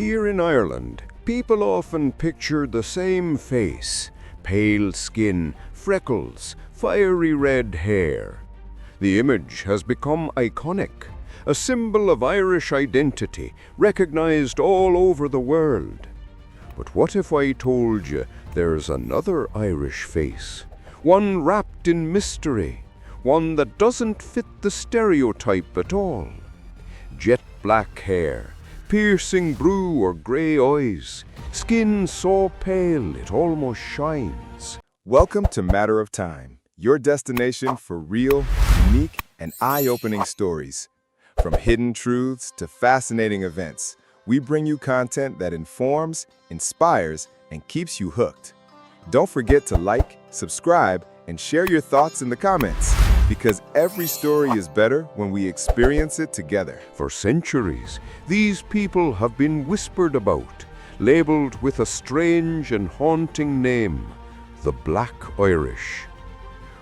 Here in Ireland, people often picture the same face, pale skin, freckles, fiery red hair. The image has become iconic, a symbol of Irish identity, recognized all over the world. But what if I told you there's another Irish face, one wrapped in mystery, one that doesn't fit the stereotype at all? Jet black hair, piercing blue or grey eyes, skin so pale it almost shines. Welcome to Matter of Time, your destination for real, unique, and eye-opening stories. From hidden truths to fascinating events, we bring you content that informs, inspires, and keeps you hooked. Don't forget to like, subscribe, and share your thoughts in the comments, because every story is better when we experience it together. For centuries, these people have been whispered about, labeled with a strange and haunting name, the Black Irish.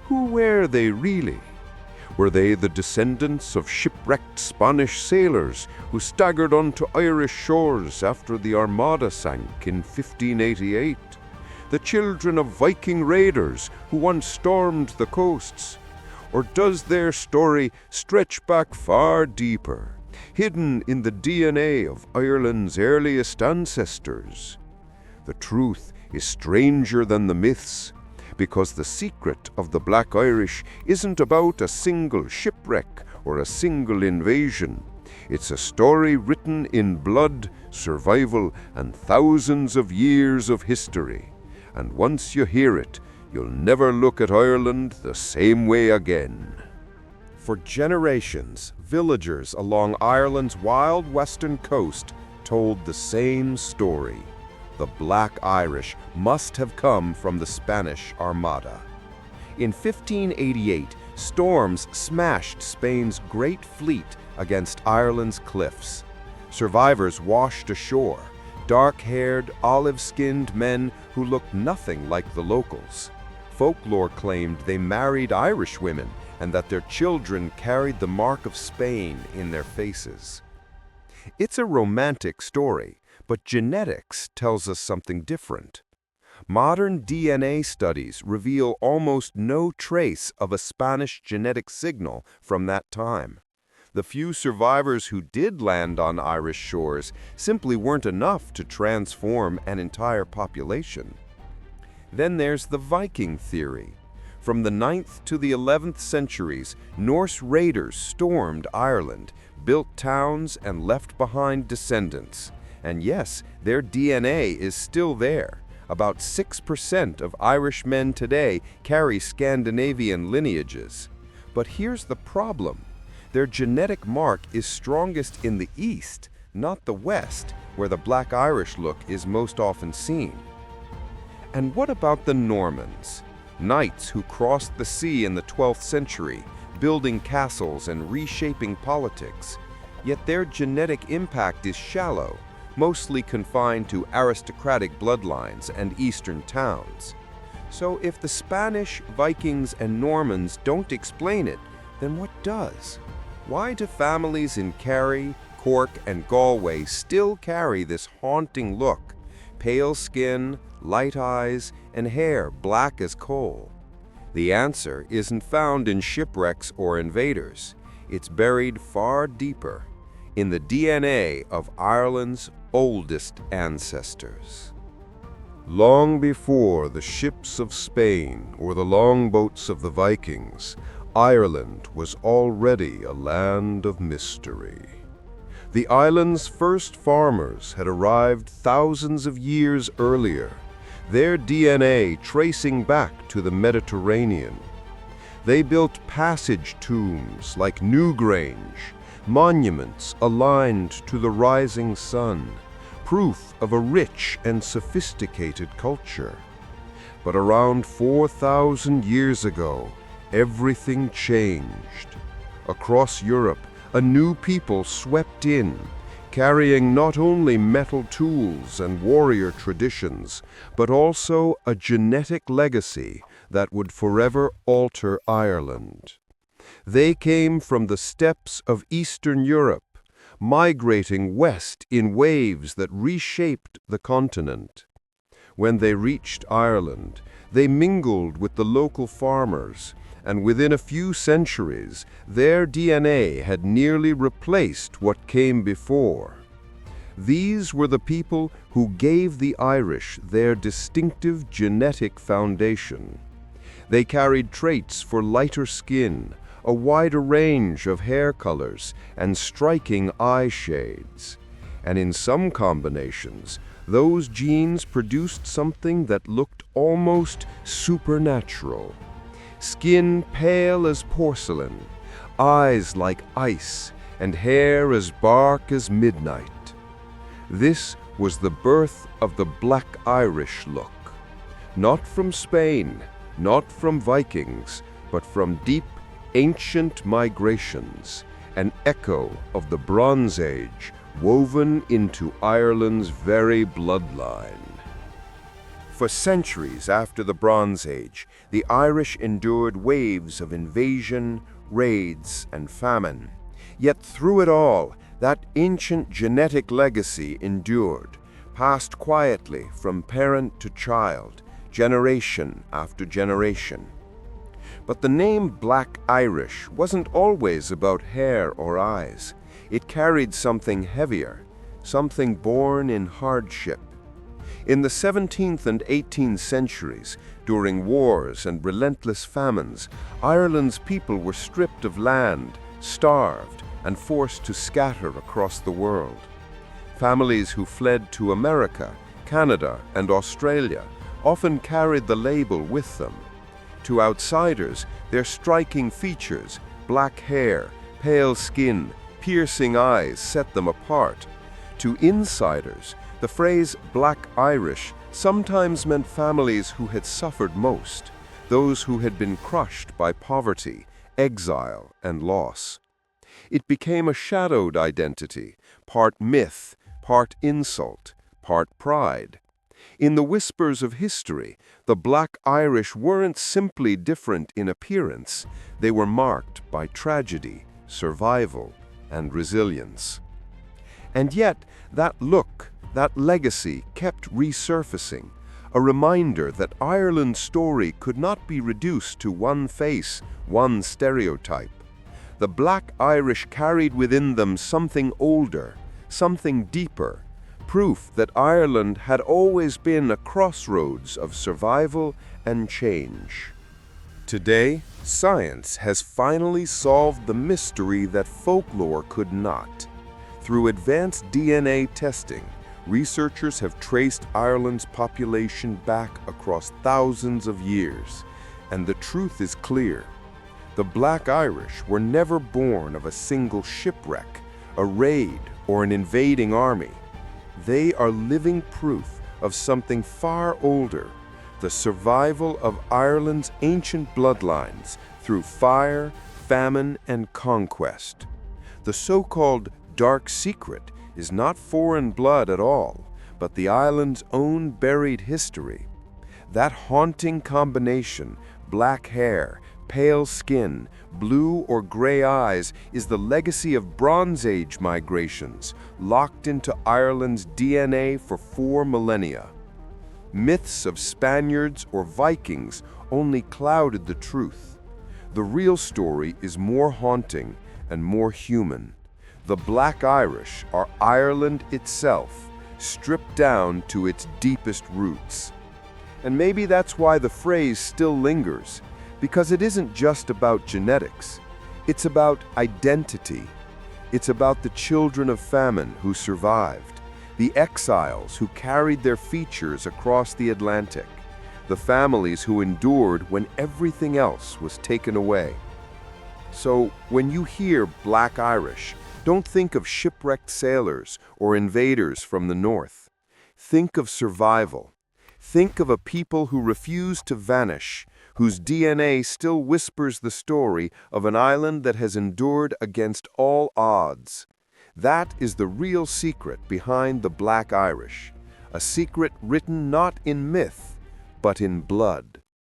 Who were they really? Were they the descendants of shipwrecked Spanish sailors who staggered onto Irish shores after the Armada sank in 1588? The children of Viking raiders who once stormed the coasts? Or does their story stretch back far deeper, hidden in the DNA of Ireland's earliest ancestors? The truth is stranger than the myths, because the secret of the Black Irish isn't about a single shipwreck or a single invasion. It's a story written in blood, survival, and thousands of years of history. And once you hear it, you'll never look at Ireland the same way again. For generations, villagers along Ireland's wild western coast told the same story. The Black Irish must have come from the Spanish Armada. In 1588, storms smashed Spain's great fleet against Ireland's cliffs. Survivors washed ashore, dark-haired, olive-skinned men who looked nothing like the locals. Folklore claimed they married Irish women and that their children carried the mark of Spain in their faces. It's a romantic story, but genetics tells us something different. Modern DNA studies reveal almost no trace of a Spanish genetic signal from that time. The few survivors who did land on Irish shores simply weren't enough to transform an entire population. Then there's the Viking theory. From the 9th to the 11th centuries, Norse raiders stormed Ireland, built towns, and left behind descendants. And yes, their DNA is still there. About 6% of Irish men today carry Scandinavian lineages. But here's the problem. Their genetic mark is strongest in the East, not the West, where the Black Irish look is most often seen. And what about the Normans? Knights who crossed the sea in the 12th century, building castles and reshaping politics. Yet their genetic impact is shallow, mostly confined to aristocratic bloodlines and eastern towns. So if the Spanish, Vikings, and Normans don't explain it, then what does? Why do families in Kerry, Cork, and Galway still carry this haunting look? Pale skin, light eyes, and hair black as coal. The answer isn't found in shipwrecks or invaders. It's buried far deeper, in the DNA of Ireland's oldest ancestors. Long before the ships of Spain or the longboats of the Vikings, Ireland was already a land of mystery. The island's first farmers had arrived thousands of years earlier, their DNA tracing back to the Mediterranean. They built passage tombs like Newgrange, monuments aligned to the rising sun, proof of a rich and sophisticated culture. But around 4,000 years ago, everything changed. Across Europe, a new people swept in, carrying not only metal tools and warrior traditions, but also a genetic legacy that would forever alter Ireland. They came from the steppes of Eastern Europe, migrating west in waves that reshaped the continent. When they reached Ireland, they mingled with the local farmers, and within a few centuries, their DNA had nearly replaced what came before. These were the people who gave the Irish their distinctive genetic foundation. They carried traits for lighter skin, a wider range of hair colors, and striking eye shades. And in some combinations, those genes produced something that looked almost supernatural. Skin pale as porcelain, eyes like ice, and hair as dark as midnight. This was the birth of the Black Irish look. Not from Spain, not from Vikings, but from deep, ancient migrations, an echo of the Bronze Age woven into Ireland's very bloodline. For centuries after the Bronze Age, the Irish endured waves of invasion, raids, and famine. Yet through it all, that ancient genetic legacy endured, passed quietly from parent to child, generation after generation. But the name Black Irish wasn't always about hair or eyes. It carried something heavier, something born in hardship. In the 17th and 18th centuries, during wars and relentless famines, Ireland's people were stripped of land, starved, and forced to scatter across the world. Families who fled to America, Canada, and Australia often carried the label with them. To outsiders, their striking features, black hair, pale skin, piercing eyes set them apart. To insiders, the phrase Black Irish sometimes meant families who had suffered most, those who had been crushed by poverty, exile, and loss. It became a shadowed identity, part myth, part insult, part pride. In the whispers of history, the Black Irish weren't simply different in appearance, they were marked by tragedy, survival, and resilience. And yet, that look, that legacy kept resurfacing, a reminder that Ireland's story could not be reduced to one face, one stereotype. The Black Irish carried within them something older, something deeper, proof that Ireland had always been a crossroads of survival and change. Today, science has finally solved the mystery that folklore could not. Through advanced DNA testing, researchers have traced Ireland's population back across thousands of years, and the truth is clear. The Black Irish were never born of a single shipwreck, a raid, or an invading army. They are living proof of something far older, the survival of Ireland's ancient bloodlines through fire, famine, and conquest. The so-called dark secret is not foreign blood at all, but the island's own buried history. That haunting combination, black hair, pale skin, blue or gray eyes, is the legacy of Bronze Age migrations, locked into Ireland's DNA for 4 millennia. Myths of Spaniards or Vikings only clouded the truth. The real story is more haunting and more human. The Black Irish are Ireland itself, stripped down to its deepest roots. And maybe that's why the phrase still lingers, because it isn't just about genetics. It's about identity. It's about the children of famine who survived, the exiles who carried their features across the Atlantic, the families who endured when everything else was taken away. So when you hear Black Irish, don't think of shipwrecked sailors or invaders from the north. Think of survival. Think of a people who refused to vanish, whose DNA still whispers the story of an island that has endured against all odds. That is the real secret behind the Black Irish, a secret written not in myth, but in blood.